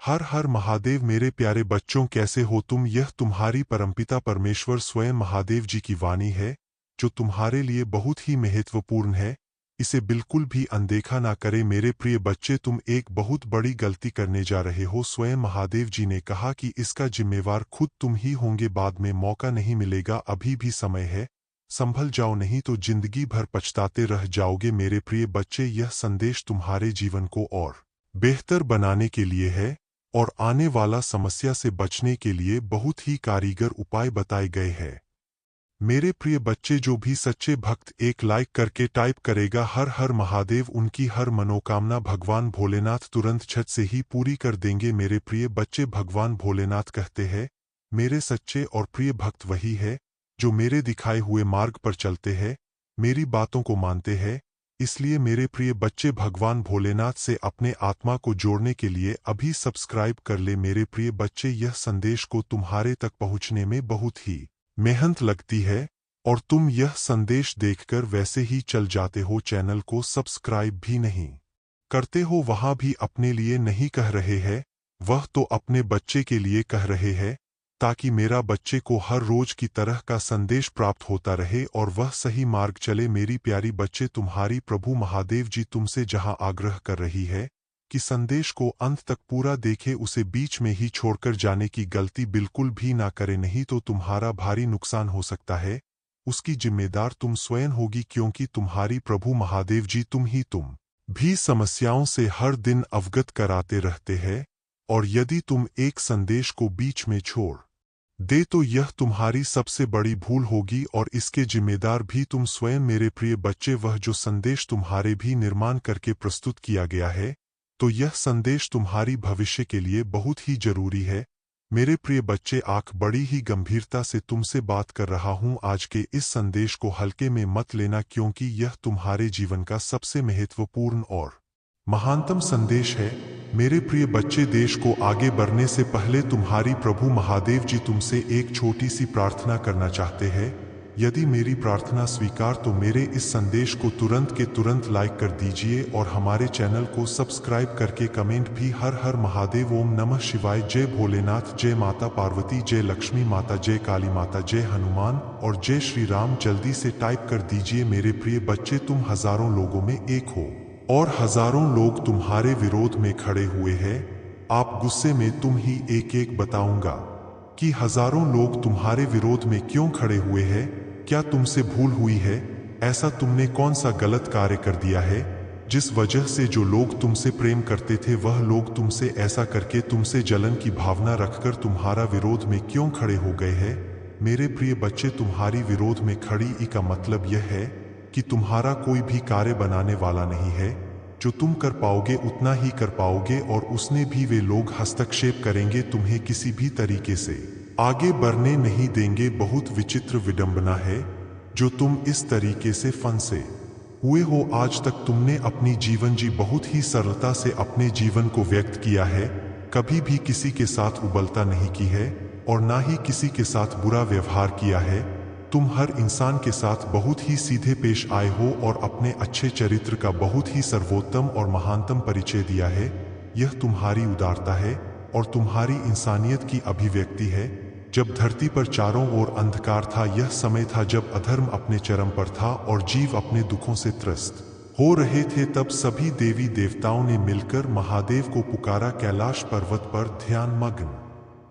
हर हर महादेव। मेरे प्यारे बच्चों, कैसे हो तुम? यह तुम्हारी परमपिता परमेश्वर स्वयं महादेव जी की वाणी है, जो तुम्हारे लिए बहुत ही महत्वपूर्ण है। इसे बिल्कुल भी अनदेखा ना करें। मेरे प्रिय बच्चे, तुम एक बहुत बड़ी गलती करने जा रहे हो। स्वयं महादेव जी ने कहा कि इसका जिम्मेवार खुद तुम ही होंगे। बाद में मौका नहीं मिलेगा, अभी भी समय है। संभल जाओ, नहीं तो जिंदगी भर पछताते रह जाओगे। मेरे प्रिय बच्चे, यह संदेश तुम्हारे जीवन को और बेहतर बनाने के लिए है और आने वाला समस्या से बचने के लिए बहुत ही कारीगर उपाय बताए गए हैं। मेरे प्रिय बच्चे, जो भी सच्चे भक्त एक लाइक करके टाइप करेगा हर हर महादेव, उनकी हर मनोकामना भगवान भोलेनाथ तुरंत झट से ही पूरी कर देंगे। मेरे प्रिय बच्चे, भगवान भोलेनाथ कहते हैं, मेरे सच्चे और प्रिय भक्त वही है जो मेरे दिखाए हुए मार्ग पर चलते हैं, मेरी बातों को मानते हैं। इसलिए मेरे प्रिय बच्चे, भगवान भोलेनाथ से अपने आत्मा को जोड़ने के लिए अभी सब्सक्राइब कर ले। मेरे प्रिय बच्चे, यह संदेश को तुम्हारे तक पहुंचने में बहुत ही मेहनत लगती है और तुम यह संदेश देखकर वैसे ही चल जाते हो, चैनल को सब्सक्राइब भी नहीं करते हो। वहां भी अपने लिए नहीं कह रहे हैं, वह तो अपने बच्चे के लिए कह रहे हैं, ताकि मेरा बच्चे को हर रोज की तरह का संदेश प्राप्त होता रहे और वह सही मार्ग चले। मेरी प्यारी बच्चे, तुम्हारी प्रभु महादेव जी तुमसे जहां आग्रह कर रही है कि संदेश को अंत तक पूरा देखे, उसे बीच में ही छोड़कर जाने की गलती बिल्कुल भी ना करे, नहीं तो तुम्हारा भारी नुकसान हो सकता है। उसकी जिम्मेदार तुम स्वयं होगी, क्योंकि तुम्हारी प्रभु महादेव जी तुम भी समस्याओं से हर दिन अवगत कराते रहते हैं। और यदि तुम एक संदेश को बीच में छोड़ दे तो यह तुम्हारी सबसे बड़ी भूल होगी और इसके जिम्मेदार भी तुम स्वयं। मेरे प्रिय बच्चे, वह जो संदेश तुम्हारे भी निर्माण करके प्रस्तुत किया गया है, तो यह संदेश तुम्हारी भविष्य के लिए बहुत ही जरूरी है। मेरे प्रिय बच्चे, आंख बड़ी ही गंभीरता से तुमसे बात कर रहा हूं। आज के इस संदेश को हल्के में मत लेना, क्योंकि यह तुम्हारे जीवन का सबसे महत्वपूर्ण और महानतम संदेश है। मेरे प्रिय बच्चे, देश को आगे बढ़ने से पहले तुम्हारी प्रभु महादेव जी तुमसे एक छोटी सी प्रार्थना करना चाहते हैं। यदि मेरी प्रार्थना स्वीकार, तो मेरे इस संदेश को तुरंत के तुरंत लाइक कर दीजिए और हमारे चैनल को सब्सक्राइब करके कमेंट भी हर हर महादेव, ओम नमः शिवाय, जय भोलेनाथ, जय माता पार्वती, जय लक्ष्मी माता, जय काली माता, जय हनुमान और जय श्री राम जल्दी से टाइप कर दीजिए। मेरे प्रिय बच्चे, तुम हजारों लोगों में एक हो और हजारों लोग तुम्हारे विरोध में खड़े हुए हैं। आप गुस्से में तुम ही एक एक बताऊंगा कि हजारों लोग तुम्हारे विरोध में क्यों खड़े हुए हैं। क्या तुमसे भूल हुई है? ऐसा तुमने कौन सा गलत कार्य कर दिया है जिस वजह से जो लोग तुमसे प्रेम करते थे, वह लोग तुमसे ऐसा करके तुमसे जलन की भावना रखकर तुम्हारा विरोध में क्यों खड़े हो गए हैं? मेरे प्रिय बच्चे, तुम्हारी विरोध में खड़ी का मतलब यह है कि तुम्हारा कोई भी कार्य बनाने वाला नहीं है। जो तुम कर पाओगे उतना ही कर पाओगे और उसने भी वे लोग हस्तक्षेप करेंगे, तुम्हें किसी भी तरीके से आगे बढ़ने नहीं देंगे। बहुत विचित्र विडंबना है जो तुम इस तरीके से फंसे हुए हो। आज तक तुमने अपनी जीवन जी बहुत ही सरलता से अपने जीवन को व्यक्त किया है, कभी भी किसी के साथ उबलता नहीं की है और ना ही किसी के साथ बुरा व्यवहार किया है। तुम हर इंसान के साथ बहुत ही सीधे पेश आए हो और अपने अच्छे चरित्र का बहुत ही सर्वोत्तम और महानतम परिचय दिया है। यह तुम्हारी उदारता है और तुम्हारी इंसानियत की अभिव्यक्ति है। जब धरती पर चारों ओर अंधकार था, यह समय था जब अधर्म अपने चरम पर था और जीव अपने दुखों से त्रस्त हो रहे थे, तब सभी देवी देवताओं ने मिलकर महादेव को पुकारा। कैलाश पर्वत पर ध्यान मग्न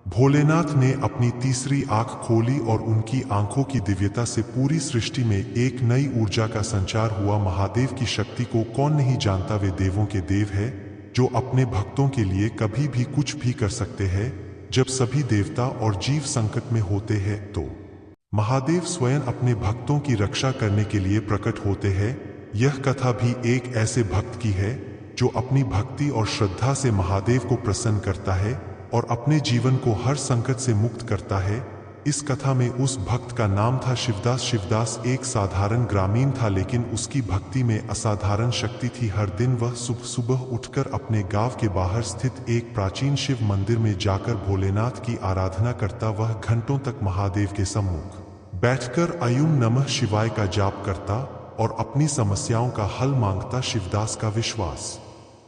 भोलेनाथ ने अपनी तीसरी आंख खोली और उनकी आंखों की दिव्यता से पूरी सृष्टि में एक नई ऊर्जा का संचार हुआ। महादेव की शक्ति को कौन नहीं जानता? वे देवों के देव है, जो अपने भक्तों के लिए कभी भी कुछ भी कर सकते हैं। जब सभी देवता और जीव संकट में होते हैं, तो महादेव स्वयं अपने भक्तों की रक्षा करने के लिए प्रकट होते हैं। यह कथा भी एक ऐसे भक्त की है जो अपनी भक्ति और श्रद्धा से महादेव को प्रसन्न करता है और अपने जीवन को हर संकट से मुक्त करता है। इस कथा में उस भक्त का नाम था शिवदास। शिवदास एक साधारण ग्रामीण था, लेकिन उसकी भक्ति में असाधारण शक्ति थी। हर दिन वह सुबह सुबह उठकर अपने गांव के बाहर स्थित एक प्राचीन शिव मंदिर में जाकर भोलेनाथ की आराधना करता। वह घंटों तक महादेव के सम्मुख बैठकर ओम नमः शिवाय का जाप करता और अपनी समस्याओं का हल मांगता। शिवदास का विश्वास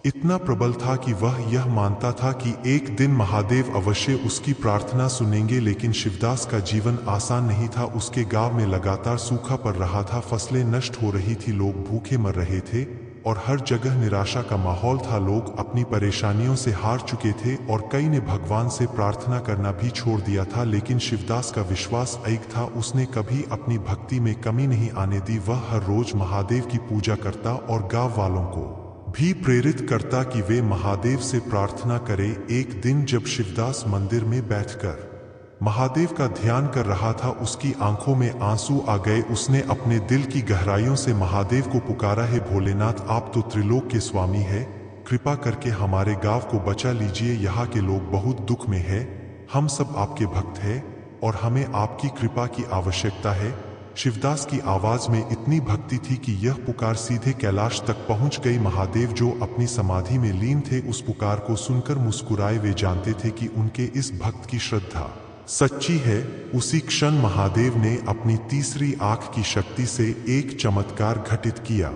इतना प्रबल था कि वह यह मानता था कि एक दिन महादेव अवश्य उसकी प्रार्थना सुनेंगे। लेकिन शिवदास का जीवन आसान नहीं था। उसके गांव में लगातार सूखा पड़ रहा था, फसलें नष्ट हो रही थी, लोग भूखे मर रहे थे और हर जगह निराशा का माहौल था। लोग अपनी परेशानियों से हार चुके थे और कई ने भगवान से प्रार्थना करना भी छोड़ दिया था। लेकिन शिवदास का विश्वास अडिग था। उसने कभी अपनी भक्ति में कमी नहीं आने दी। वह हर रोज महादेव की पूजा करता और गांव वालों को भी प्रेरित करता कि वे महादेव से प्रार्थना करें। एक दिन जब शिवदास मंदिर में बैठकर महादेव का ध्यान कर रहा था, उसकी आंखों में आंसू आ गए। उसने अपने दिल की गहराइयों से महादेव को पुकारा, है भोलेनाथ, आप तो त्रिलोक के स्वामी हैं, कृपा करके हमारे गांव को बचा लीजिए। यहाँ के लोग बहुत दुख में हैं, हम सब आपके भक्त हैं और हमें आपकी कृपा की आवश्यकता है। शिवदास की आवाज में इतनी भक्ति थी कि यह पुकार सीधे कैलाश तक पहुंच गई। महादेव जो अपनी समाधि में लीन थे, उस पुकार को सुनकर मुस्कुराए। वे जानते थे कि उनके इस भक्त की श्रद्धा सच्ची है। उसी क्षण महादेव ने अपनी तीसरी आंख की शक्ति से एक चमत्कार घटित किया।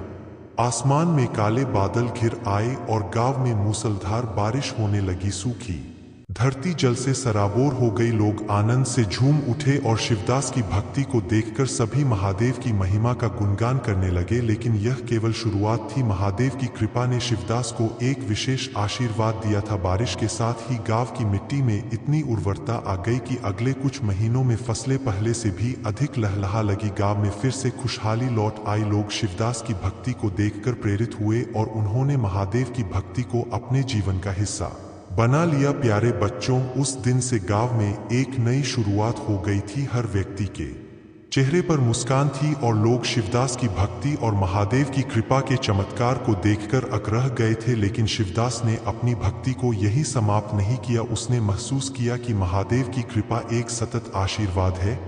आसमान में काले बादल घिर आए और गांव में मूसलधार बारिश होने लगी। सूखी धरती जल से सराबोर हो गई। लोग आनंद से झूम उठे और शिवदास की भक्ति को देखकर सभी महादेव की महिमा का गुणगान करने लगे। लेकिन यह केवल शुरुआत थी। महादेव की कृपा ने शिवदास को एक विशेष आशीर्वाद दिया था। बारिश के साथ ही गांव की मिट्टी में इतनी उर्वरता आ गई कि अगले कुछ महीनों में फसलें पहले से भी अधिक लहलहा लगी। गांव में फिर से खुशहाली लौट आई। लोग शिवदास की भक्ति को देखकर प्रेरित हुए और उन्होंने महादेव की भक्ति को अपने जीवन का हिस्सा बना लिया। प्यारे बच्चों, उस दिन से गांव में एक नई शुरुआत हो गई थी। हर व्यक्ति के चेहरे पर मुस्कान थी और लोग शिवदास की भक्ति और महादेव की कृपा के चमत्कार को देखकर अकरह गए थे। लेकिन शिवदास ने अपनी भक्ति को यहीं समाप्त नहीं किया। उसने महसूस किया कि महादेव की कृपा एक सतत आशीर्वाद है,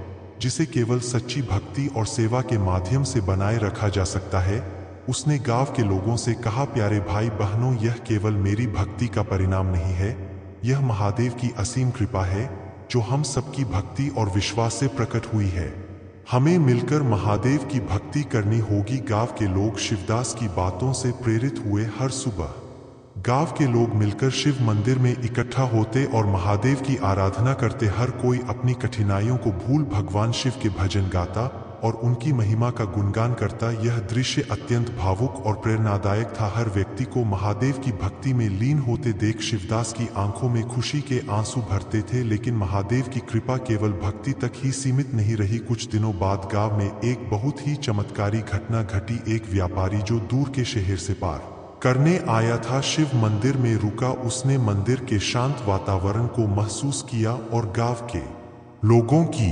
जिसे केवल सच्ची भक्ति और सेवा के माध्यम से बनाए रखा जा सकता है। उसने गांव के लोगों से कहा, प्यारे भाई बहनों, यह केवल मेरी भक्ति का परिणाम नहीं है, यह महादेव की असीम कृपा है जो हम सबकी भक्ति और विश्वास से प्रकट हुई है। हमें मिलकर महादेव की भक्ति करनी होगी। गांव के लोग शिवदास की बातों से प्रेरित हुए। हर सुबह गांव के लोग मिलकर शिव मंदिर में इकट्ठा होते और महादेव की आराधना करते। हर कोई अपनी कठिनाइयों को भूल भगवान शिव के भजन गाता और उनकी महिमा का गुणगान करता। यह दृश्य अत्यंत भावुक और प्रेरणादायक था। हर व्यक्ति को महादेव की भक्ति में लीन होते देख शिवदास की आंखों में खुशी के आंसू भरते थे। लेकिन महादेव की कृपा केवल भक्ति तक ही सीमित नहीं रही। कुछ दिनों बाद गांव में एक बहुत ही चमत्कारी घटना घटी। एक व्यापारी जो दूर के शहर से पार करने आया था, शिव मंदिर में रुका। उसने मंदिर के शांत वातावरण को महसूस किया और गांव के लोगों की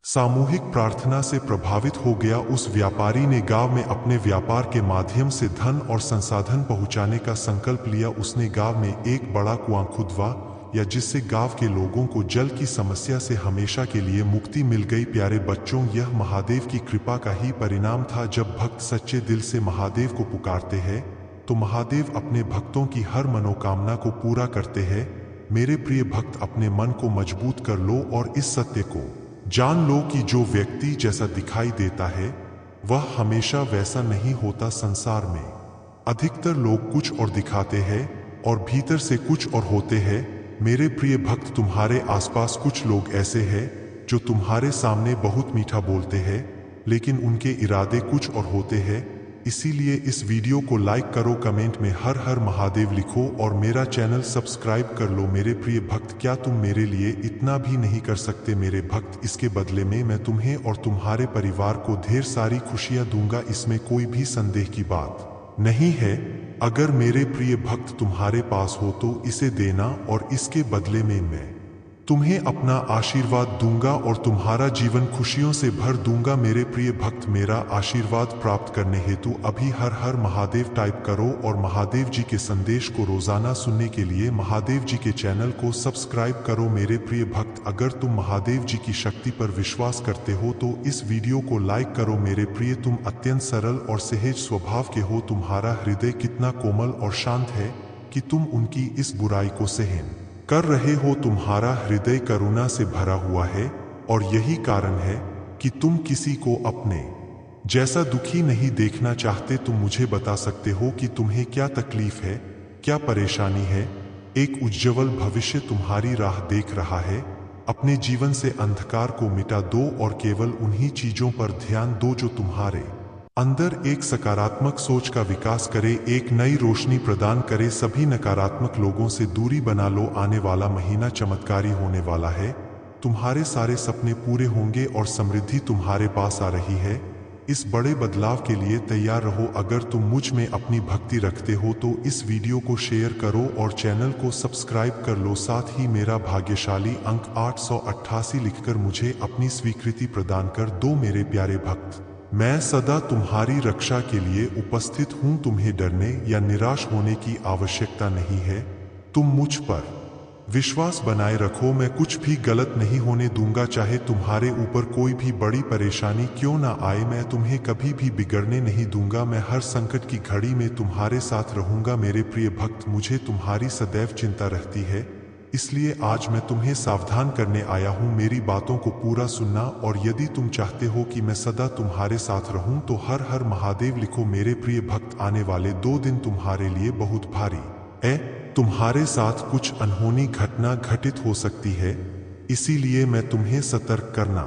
सामूहिक प्रार्थना से प्रभावित हो गया। उस व्यापारी ने गांव में अपने व्यापार के माध्यम से धन और संसाधन पहुंचाने का संकल्प लिया। उसने गांव में एक बड़ा कुआं खुदवा जिससे गांव के लोगों को जल की समस्या से हमेशा के लिए मुक्ति मिल गई। प्यारे बच्चों, यह महादेव की कृपा का ही परिणाम था। जब भक्त सच्चे दिल से महादेव को पुकारते हैं तो महादेव अपने भक्तों की हर मनोकामना को पूरा करते हैं। मेरे प्रिय भक्त, अपने मन को मजबूत कर लो और इस सत्य को जान लो कि जो व्यक्ति जैसा दिखाई देता है वह हमेशा वैसा नहीं होता। संसार में अधिकतर लोग कुछ और दिखाते हैं और भीतर से कुछ और होते हैं। मेरे प्रिय भक्त, तुम्हारे आसपास कुछ लोग ऐसे हैं जो तुम्हारे सामने बहुत मीठा बोलते हैं, लेकिन उनके इरादे कुछ और होते हैं। इसीलिए इस वीडियो को लाइक करो, कमेंट में हर हर महादेव लिखो और मेरा चैनल सब्सक्राइब कर लो। मेरे प्रिय भक्त, क्या तुम मेरे लिए इतना भी नहीं कर सकते? मेरे भक्त, इसके बदले में मैं तुम्हें और तुम्हारे परिवार को ढेर सारी खुशियां दूंगा, इसमें कोई भी संदेह की बात नहीं है। अगर मेरे प्रिय भक्त तुम्हारे पास हो तो इसे देना और इसके बदले में मैं तुम्हें अपना आशीर्वाद दूंगा और तुम्हारा जीवन खुशियों से भर दूंगा। मेरे प्रिय भक्त, मेरा आशीर्वाद प्राप्त करने हेतु अभी हर हर महादेव टाइप करो और महादेव जी के संदेश को रोजाना सुनने के लिए महादेव जी के चैनल को सब्सक्राइब करो। मेरे प्रिय भक्त, अगर तुम महादेव जी की शक्ति पर विश्वास करते हो तो इस वीडियो को लाइक करो। मेरे प्रिय, तुम अत्यंत सरल और सहज स्वभाव के हो। तुम्हारा हृदय कितना कोमल और शांत है कि तुम उनकी इस बुराई को सहन कर रहे हो। तुम्हारा हृदय करुणा से भरा हुआ है और यही कारण है कि तुम किसी को अपने जैसा दुखी नहीं देखना चाहते। तुम मुझे बता सकते हो कि तुम्हें क्या तकलीफ है? क्या परेशानी है? एक उज्ज्वल भविष्य तुम्हारी राह देख रहा है। अपने जीवन से अंधकार को मिटा दो और केवल उन्हीं चीजों पर ध्यान दो जो तुम्हारे अंदर एक सकारात्मक सोच का विकास करे, एक नई रोशनी प्रदान करे। सभी नकारात्मक लोगों से दूरी बना लो। आने वाला महीना चमत्कारी होने वाला है। तुम्हारे सारे सपने पूरे होंगे और समृद्धि तुम्हारे पास आ रही है। इस बड़े बदलाव के लिए तैयार रहो। अगर तुम मुझ में अपनी भक्ति रखते हो तो इस वीडियो को शेयर करो और चैनल को सब्सक्राइब कर लो। साथ ही मेरा भाग्यशाली अंक 888 लिखकर मुझे अपनी स्वीकृति प्रदान कर दो। मेरे प्यारे भक्त, मैं सदा तुम्हारी रक्षा के लिए उपस्थित हूँ। तुम्हें डरने या निराश होने की आवश्यकता नहीं है। तुम मुझ पर विश्वास बनाए रखो। मैं कुछ भी गलत नहीं होने दूंगा। चाहे तुम्हारे ऊपर कोई भी बड़ी परेशानी क्यों ना आए, मैं तुम्हें कभी भी बिगड़ने नहीं दूंगा। मैं हर संकट की घड़ी में तुम्हारे साथ रहूंगा। मेरे प्रिय भक्त, मुझे तुम्हारी सदैव चिंता रहती है, इसलिए आज मैं तुम्हें सावधान करने आया हूँ। मेरी बातों को पूरा सुनना, और यदि तुम चाहते हो कि मैं सदा तुम्हारे साथ रहूं तो हर हर महादेव लिखो। मेरे प्रिय भक्त, आने वाले 2 दिन तुम्हारे लिए बहुत भारी है। तुम्हारे साथ कुछ अनहोनी घटना घटित हो सकती है, इसीलिए मैं तुम्हें सतर्क करना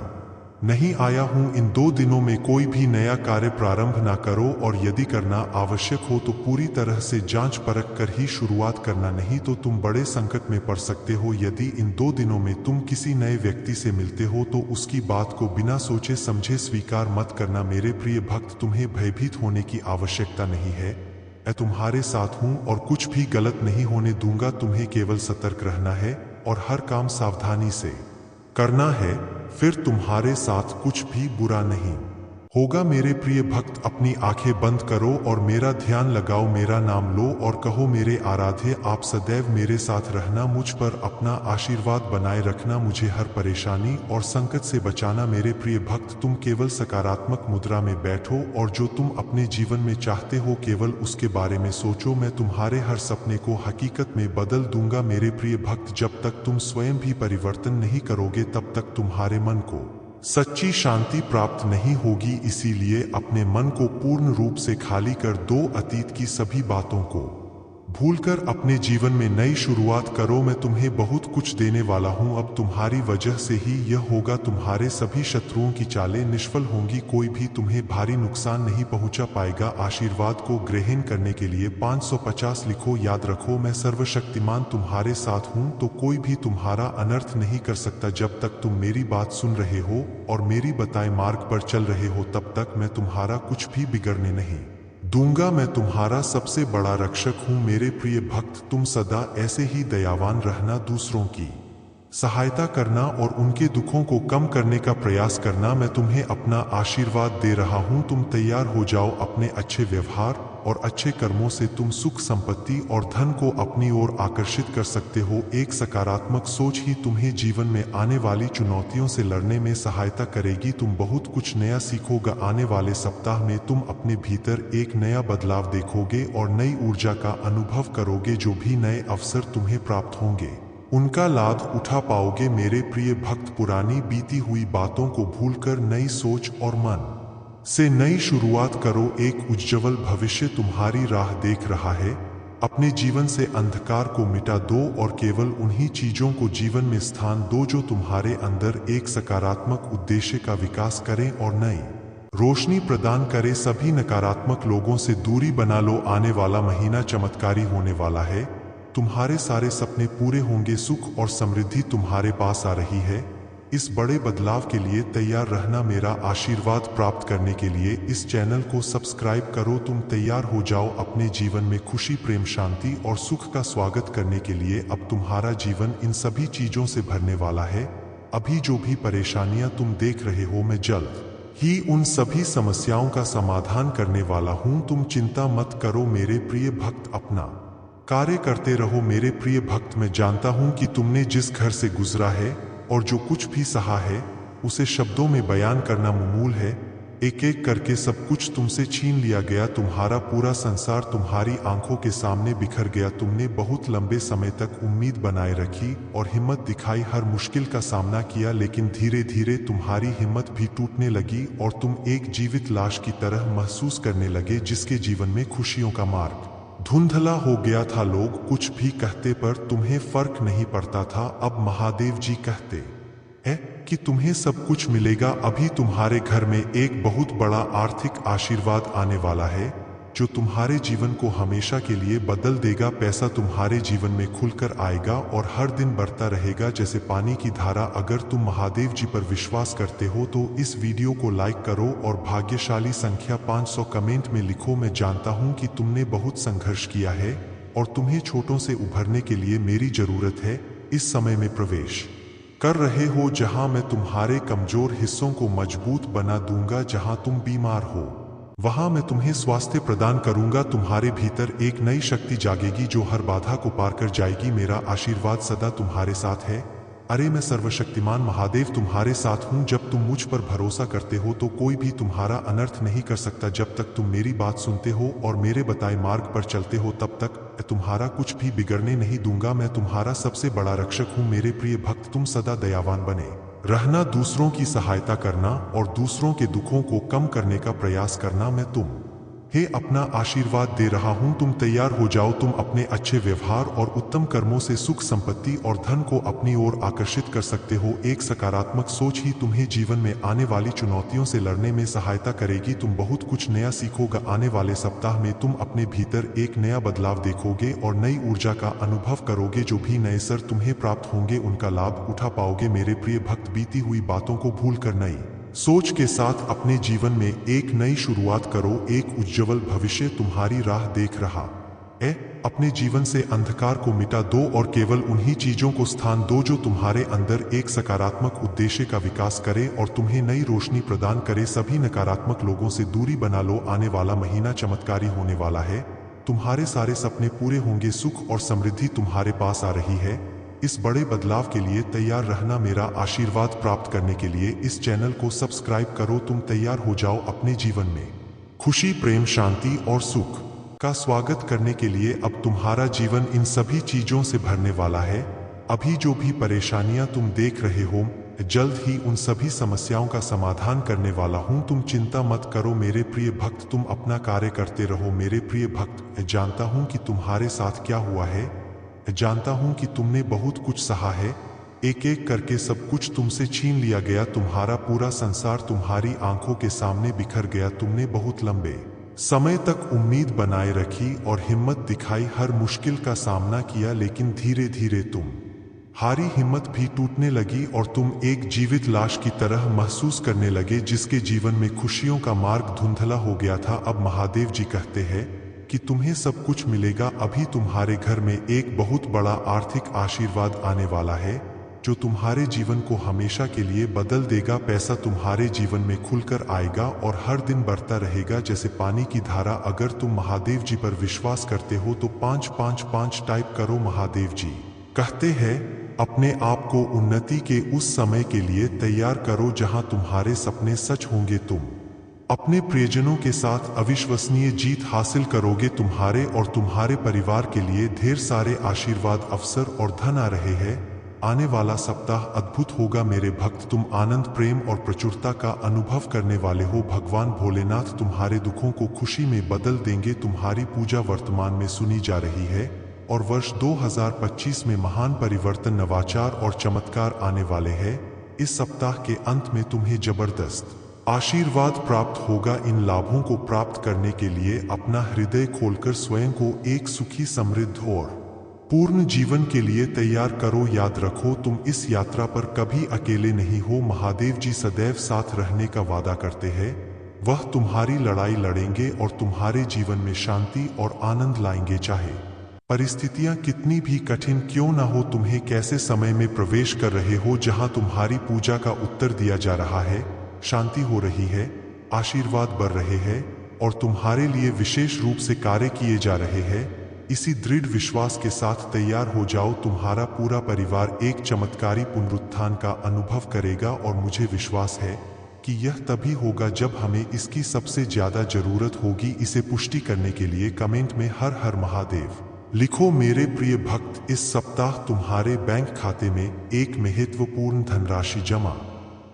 नहीं आया हूं। इन 2 दिनों में कोई भी नया कार्य प्रारंभ ना करो, और यदि करना आवश्यक हो तो पूरी तरह से जांच परख कर ही शुरुआत करना, नहीं तो तुम बड़े संकट में पड़ सकते हो। यदि इन 2 दिनों में तुम किसी नए व्यक्ति से मिलते हो तो उसकी बात को बिना सोचे समझे स्वीकार मत करना। मेरे प्रिय भक्त, तुम्हें भयभीत होने की आवश्यकता नहीं है। मैं तुम्हारे साथ हूं और कुछ भी गलत नहीं होने दूंगा। तुम्हें केवल सतर्क रहना है और हर काम सावधानी से करना है, फिर तुम्हारे साथ कुछ भी बुरा नहीं होगा। मेरे प्रिय भक्त, अपनी आंखें बंद करो और मेरा ध्यान लगाओ। मेरा नाम लो और कहो, मेरे आराध्य, आप सदैव मेरे साथ रहना, मुझ पर अपना आशीर्वाद बनाए रखना, मुझे हर परेशानी और संकट से बचाना। मेरे प्रिय भक्त, तुम केवल सकारात्मक मुद्रा में बैठो और जो तुम अपने जीवन में चाहते हो केवल उसके बारे में सोचो। मैं तुम्हारे हर सपने को हकीकत में बदल दूंगा। मेरे प्रिय भक्त, जब तक तुम स्वयं भी परिवर्तन नहीं करोगे तब तक तुम्हारे मन को सच्ची शांति प्राप्त नहीं होगी। इसीलिए अपने मन को पूर्ण रूप से खाली कर दो। अतीत की सभी बातों को भूलकर अपने जीवन में नई शुरुआत करो। मैं तुम्हें बहुत कुछ देने वाला हूं। अब तुम्हारी वजह से ही यह होगा। तुम्हारे सभी शत्रुओं की चालें निष्फल होंगी। कोई भी तुम्हें भारी नुकसान नहीं पहुंचा पाएगा। आशीर्वाद को ग्रहण करने के लिए 550 लिखो। याद रखो, मैं सर्वशक्तिमान तुम्हारे साथ हूं, तो कोई भी तुम्हारा अनर्थ नहीं कर सकता। जब तक तुम मेरी बात सुन रहे हो और मेरी बताए मार्ग पर चल रहे हो तब तक मैं तुम्हारा कुछ भी बिगड़ने नहीं दूंगा। मैं तुम्हारा सबसे बड़ा रक्षक हूं। मेरे प्रिय भक्त, तुम सदा ऐसे ही दयावान रहना, दूसरों की सहायता करना और उनके दुखों को कम करने का प्रयास करना। मैं तुम्हें अपना आशीर्वाद दे रहा हूं। तुम तैयार हो जाओ। अपने अच्छे व्यवहार और अच्छे कर्मों से तुम सुख, संपत्ति और धन को अपनी ओर आकर्षित कर सकते हो। एक सकारात्मक सोच ही तुम्हें जीवन में आने वाली चुनौतियों से लड़ने में सहायता करेगी। तुम बहुत कुछ नया सीखोगे। आने वाले सप्ताह में तुम अपने भीतर एक नया बदलाव देखोगे और नई ऊर्जा का अनुभव करोगे। जो भी नए अवसर तुम्हें प्राप्त होंगे उनका लाभ उठा पाओगे। मेरे प्रिय भक्त, पुरानी बीती हुई बातों को भूलकर नई सोच और मन से नई शुरुआत करो। एक उज्ज्वल भविष्य तुम्हारी राह देख रहा है। अपने जीवन से अंधकार को मिटा दो और केवल उन्हीं चीजों को जीवन में स्थान दो जो तुम्हारे अंदर एक सकारात्मक उद्देश्य का विकास करें और नई रोशनी प्रदान करे। सभी नकारात्मक लोगों से दूरी बना लो। आने वाला महीना चमत्कारी होने वाला है। तुम्हारे सारे सपने पूरे होंगे। सुख और समृद्धि तुम्हारे पास आ रही है। इस बड़े बदलाव के लिए तैयार रहना। मेरा आशीर्वाद प्राप्त करने के लिए इस चैनल को सब्सक्राइब करो। तुम तैयार हो जाओ अपने जीवन में खुशी, प्रेम, शांति और सुख का स्वागत करने के लिए। अब तुम्हारा जीवन इन सभी चीजों से भरने वाला है। अभी जो भी परेशानियां तुम देख रहे हो, मैं जल्द ही उन सभी समस्याओं का समाधान करने वाला हूं। तुम चिंता मत करो मेरे प्रिय भक्त, अपना कार्य करते रहो। मेरे प्रिय भक्त, मैं जानता हूं कि तुमने जिस घर से गुजरा है और जो कुछ भी सहा है उसे शब्दों में बयान करना मुमूल है। एक एक करके सब कुछ तुमसे छीन लिया गया। तुम्हारा पूरा संसार तुम्हारी आंखों के सामने बिखर गया। तुमने बहुत लंबे समय तक उम्मीद बनाए रखी और हिम्मत दिखाई, हर मुश्किल का सामना किया, लेकिन धीरे धीरे तुम्हारी हिम्मत भी टूटने लगी और तुम एक जीवित लाश की तरह महसूस करने लगे जिसके जीवन में खुशियों का मार्ग धुंधला हो गया था, लोग कुछ भी कहते पर तुम्हें फर्क नहीं पड़ता था। अब महादेव जी कहते हैं कि तुम्हें सब कुछ मिलेगा। अभी तुम्हारे घर में एक बहुत बड़ा आर्थिक आशीर्वाद आने वाला है जो तुम्हारे जीवन को हमेशा के लिए बदल देगा। पैसा तुम्हारे जीवन में खुलकर आएगा और हर दिन बढ़ता रहेगा जैसे पानी की धारा। अगर तुम महादेव जी पर विश्वास करते हो तो इस वीडियो को लाइक करो और भाग्यशाली संख्या 500 कमेंट में लिखो। मैं जानता हूं कि तुमने बहुत संघर्ष किया है और तुम्हें छोटों से उभरने के लिए मेरी जरूरत है। इस समय में प्रवेश कर रहे हो जहां मैं तुम्हारे कमजोर हिस्सों को मजबूत बना दूंगा। जहां तुम बीमार हो वहां मैं तुम्हें स्वास्थ्य प्रदान करूंगा। तुम्हारे भीतर एक नई शक्ति जागेगी जो हर बाधा को पार कर जाएगी। मेरा आशीर्वाद सदा तुम्हारे साथ है। अरे मैं सर्वशक्तिमान महादेव तुम्हारे साथ हूं। जब तुम मुझ पर भरोसा करते हो तो कोई भी तुम्हारा अनर्थ नहीं कर सकता। जब तक तुम मेरी बात सुनते हो और मेरे बताए मार्ग पर चलते हो तब तक तुम्हारा कुछ भी बिगड़ने नहीं दूंगा। मैं तुम्हारा सबसे बड़ा रक्षक हूं। मेरे प्रिय भक्त, तुम सदा दयावान बने रहना, दूसरों की सहायता करना और दूसरों के दुखों को कम करने का प्रयास करना। मैं हे अपना आशीर्वाद दे रहा हूं। तुम तैयार हो जाओ। तुम अपने अच्छे व्यवहार और उत्तम कर्मों से सुख, संपत्ति और धन को अपनी ओर आकर्षित कर सकते हो। एक सकारात्मक सोच ही तुम्हें जीवन में आने वाली चुनौतियों से लड़ने में सहायता करेगी। तुम बहुत कुछ नया सीखोगे। आने वाले सप्ताह में तुम अपने भीतर एक नया बदलाव देखोगे और नई ऊर्जा का अनुभव करोगे। जो भी नए अवसर तुम्हें प्राप्त होंगे उनका लाभ उठा पाओगे। मेरे प्रिय भक्त, बीती हुई बातों को भूल कर नई सोच के साथ अपने जीवन में एक नई शुरुआत करो। एक उज्जवल भविष्य तुम्हारी राह देख रहा है। अपने जीवन से अंधकार को मिटा दो और केवल उन्हीं चीजों को स्थान दो जो तुम्हारे अंदर एक सकारात्मक उद्देश्य का विकास करे और तुम्हें नई रोशनी प्रदान करे। सभी नकारात्मक लोगों से दूरी बना लो। आने वाला महीना चमत्कारी होने वाला है। तुम्हारे सारे सपने पूरे होंगे। सुख और समृद्धि तुम्हारे पास आ रही है। इस बड़े बदलाव के लिए तैयार रहना। मेरा आशीर्वाद प्राप्त करने के लिए इस चैनल को सब्सक्राइब करो। तुम तैयार हो जाओ अपने जीवन में खुशी, प्रेम, शांति और सुख का स्वागत करने के लिए। अब तुम्हारा जीवन इन सभी चीजों से भरने वाला है। अभी जो भी परेशानियां तुम देख रहे हो, जल्द ही उन सभी समस्याओं का समाधान करने वाला हूं। तुम चिंता मत करो मेरे प्रिय भक्त, तुम अपना कार्य करते रहो। मेरे प्रिय भक्त, जानता हूं कि तुम्हारे साथ क्या हुआ है। जानता हूं कि तुमने बहुत कुछ सहा है। एक एक करके सब कुछ तुमसे छीन लिया गया। तुम्हारा पूरा संसार तुम्हारी आंखों के सामने बिखर गया। तुमने बहुत लंबे समय तक उम्मीद बनाए रखी और हिम्मत दिखाई, हर मुश्किल का सामना किया, लेकिन धीरे धीरे तुम हारी हिम्मत भी टूटने लगी और तुम एक जीवित लाश की तरह महसूस करने लगे जिसके जीवन में खुशियों का मार्ग धुंधला हो गया था। अब महादेव जी कहते हैं कि तुम्हें सब कुछ मिलेगा। अभी तुम्हारे घर में एक बहुत बड़ा आर्थिक आशीर्वाद आने वाला है जो तुम्हारे जीवन को हमेशा के लिए बदल देगा। पैसा तुम्हारे जीवन में खुलकर आएगा और हर दिन बढ़ता रहेगा जैसे पानी की धारा। अगर तुम महादेव जी पर विश्वास करते हो तो 555 टाइप करो। महादेव जी कहते हैं अपने आप को उन्नति के उस समय के लिए तैयार करो जहां तुम्हारे सपने सच होंगे। तुम अपने प्रियजनों के साथ अविश्वसनीय जीत हासिल करोगे। तुम्हारे और तुम्हारे परिवार के लिए ढेर सारे आशीर्वाद, अवसर और धन आ रहे हैं। आने वाला सप्ताह अद्भुत होगा मेरे भक्त। तुम आनंद, प्रेम और प्रचुरता का अनुभव करने वाले हो। भगवान भोलेनाथ तुम्हारे दुखों को खुशी में बदल देंगे। तुम्हारी पूजा वर्तमान में सुनी जा रही है और वर्ष 2025 में महान परिवर्तन, नवाचार और चमत्कार आने वाले हैं। इस सप्ताह के अंत में तुम्हें जबरदस्त आशीर्वाद प्राप्त होगा। इन लाभों को प्राप्त करने के लिए अपना हृदय खोलकर स्वयं को एक सुखी, समृद्ध और पूर्ण जीवन के लिए तैयार करो। याद रखो, तुम इस यात्रा पर कभी अकेले नहीं हो। महादेव जी सदैव साथ रहने का वादा करते हैं। वह तुम्हारी लड़ाई लड़ेंगे और तुम्हारे जीवन में शांति और आनंद लाएंगे। चाहे परिस्थितियां कितनी भी कठिन क्यों ना हो, तुम्हें कैसे समय में प्रवेश कर रहे हो जहां तुम्हारी पूजा का उत्तर दिया जा रहा है, शांति हो रही है, आशीर्वाद बढ़ रहे हैं और तुम्हारे लिए विशेष रूप से कार्य किए जा रहे हैं। इसी दृढ़ विश्वास के साथ तैयार हो जाओ। तुम्हारा पूरा परिवार एक चमत्कारी पुनरुत्थान का अनुभव करेगा और मुझे विश्वास है कि यह तभी होगा जब हमें इसकी सबसे ज्यादा जरूरत होगी। इसे पुष्टि करने के लिए कमेंट में हर हर महादेव लिखो। मेरे प्रिय भक्त, इस सप्ताह तुम्हारे बैंक खाते में एक महत्वपूर्ण धनराशि जमा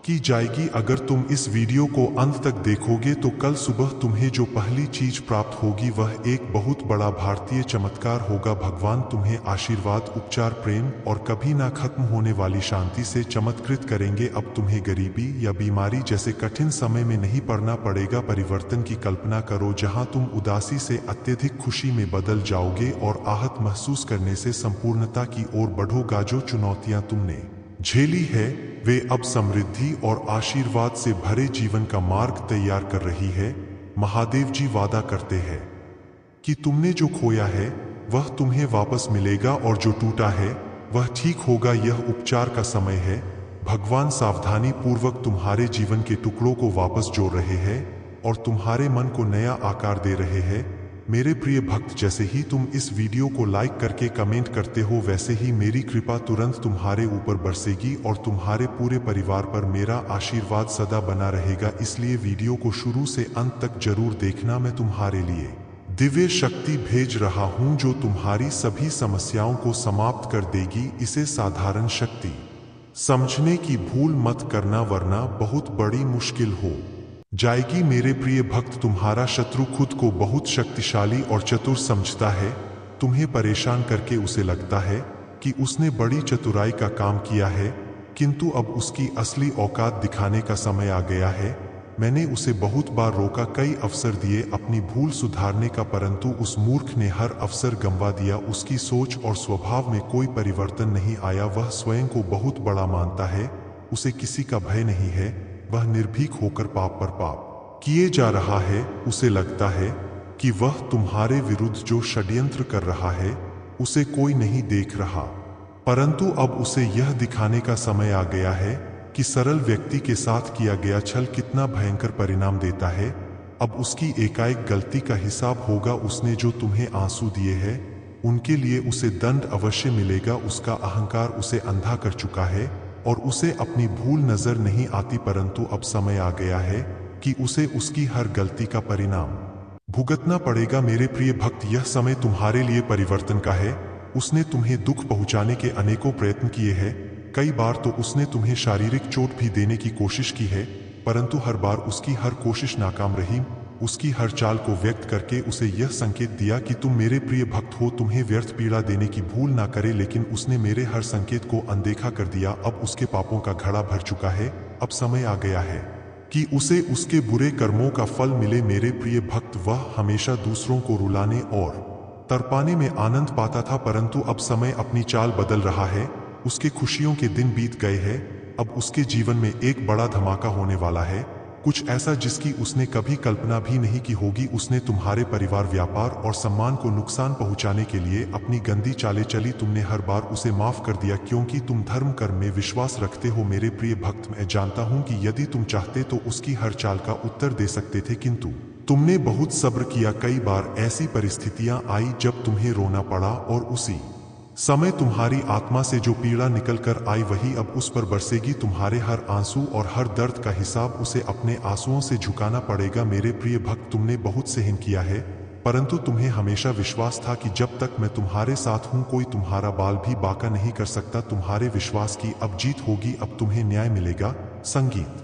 की जाएगी। अगर तुम इस वीडियो को अंत तक देखोगे तो कल सुबह तुम्हें जो पहली चीज प्राप्त होगी वह एक बहुत बड़ा भारतीय चमत्कार होगा। भगवान तुम्हें आशीर्वाद, उपचार, प्रेम और कभी ना खत्म होने वाली शांति से चमत्कृत करेंगे। अब तुम्हें गरीबी या बीमारी जैसे कठिन समय में नहीं पड़ना पड़ेगा। परिवर्तन की कल्पना करो जहां तुम उदासी से अत्यधिक खुशी में बदल जाओगे और आहत महसूस करने से संपूर्णता की ओर बढ़ोगा। जो चुनौतियां तुमने झेली है वे अब समृद्धि और आशीर्वाद से भरे जीवन का मार्ग तैयार कर रही है। महादेव जी वादा करते हैं कि तुमने जो खोया है वह तुम्हें वापस मिलेगा और जो टूटा है वह ठीक होगा। यह उपचार का समय है। भगवान सावधानी पूर्वक तुम्हारे जीवन के टुकड़ों को वापस जोड़ रहे हैं और तुम्हारे मन को नया आकार दे रहे हैं। मेरे प्रिय भक्त, जैसे ही तुम इस वीडियो को लाइक करके कमेंट करते हो वैसे ही मेरी कृपा तुरंत तुम्हारे ऊपर बरसेगी और तुम्हारे पूरे परिवार पर मेरा आशीर्वाद सदा बना रहेगा। इसलिए वीडियो को शुरू से अंत तक जरूर देखना। मैं तुम्हारे लिए दिव्य शक्ति भेज रहा हूं जो तुम्हारी सभी समस्याओं को समाप्त कर देगी। इसे साधारण शक्ति समझने की भूल मत करना वरना बहुत बड़ी मुश्किल हो जाएगी। मेरे प्रिय भक्त, तुम्हारा शत्रु खुद को बहुत शक्तिशाली और चतुर समझता है। तुम्हें परेशान करके उसे लगता है कि उसने बड़ी चतुराई का काम किया है, किंतु अब उसकी असली औकात दिखाने का समय आ गया है। मैंने उसे बहुत बार रोका, कई अवसर दिए अपनी भूल सुधारने का, परंतु उस मूर्ख ने हर अवसर गंवा दिया। उसकी सोच और स्वभाव में कोई परिवर्तन नहीं आया। वह स्वयं को बहुत बड़ा मानता है, उसे किसी का भय नहीं है। वह निर्भीक होकर पाप पर पाप किए जा रहा है। उसे लगता है कि वह तुम्हारे विरुद्ध जो षड्यंत्र कर रहा है उसे कोई नहीं देख रहा, परंतु अब उसे यह दिखाने का समय आ गया है कि सरल व्यक्ति के साथ किया गया छल कितना भयंकर परिणाम देता है। अब उसकी एकाएक गलती का हिसाब होगा। उसने जो तुम्हें आंसू दिए हैं उनके लिए उसे दंड अवश्य मिलेगा। उसका अहंकार उसे अंधा कर चुका है और उसे अपनी भूल नजर नहीं आती, परंतु अब समय आ गया है कि उसे उसकी हर गलती का परिणाम भुगतना पड़ेगा। मेरे प्रिय भक्त, यह समय तुम्हारे लिए परिवर्तन का है। उसने तुम्हें दुख पहुंचाने के अनेकों प्रयत्न किए हैं। कई बार तो उसने तुम्हें शारीरिक चोट भी देने की कोशिश की है, परंतु हर बार उसकी हर कोशिश नाकाम रही। उसकी हर चाल को व्यक्त करके उसे यह संकेत दिया कि तुम मेरे प्रिय भक्त हो, तुम्हें व्यर्थ पीड़ा देने की भूल ना करे, लेकिन उसने मेरे हर संकेत को अनदेखा कर दिया। अब उसके पापों का घड़ा भर चुका है। अब समय आ गया है कि उसे उसके बुरे कर्मों का फल मिले। मेरे प्रिय भक्त, वह हमेशा दूसरों को रुलाने और तड़पाने में आनंद पाता था, परंतु अब समय अपनी चाल बदल रहा है। उसके खुशियों के दिन बीत गए हैं। अब उसके जीवन में एक बड़ा धमाका होने वाला है, कुछ ऐसा जिसकी उसने कभी कल्पना भी नहीं की होगी। उसने तुम्हारे परिवार, व्यापार और सम्मान को नुकसान पहुंचाने के लिए अपनी गंदी चालें चली। तुमने हर बार उसे माफ कर दिया क्योंकि तुम धर्म कर्म में विश्वास रखते हो। मेरे प्रिय भक्त, मैं जानता हूं कि यदि तुम चाहते तो उसकी हर चाल का उत्तर दे सकते थे, किंतु तुमने बहुत सब्र किया। कई बार ऐसी परिस्थितियां आई जब तुम्हें रोना पड़ा और उसी समय तुम्हारी आत्मा से जो पीड़ा निकल कर आई वही अब उस पर बरसेगी। तुम्हारे हर आंसू और हर दर्द का हिसाब उसे अपने आंसुओं से झुकाना पड़ेगा। मेरे प्रिय भक्त, तुमने बहुत सहन किया है, परंतु तुम्हें हमेशा विश्वास था कि जब तक मैं तुम्हारे साथ हूं कोई तुम्हारा बाल भी बांका नहीं कर सकता। तुम्हारे विश्वास की अब जीत होगी। अब तुम्हें न्याय मिलेगा। संगीत।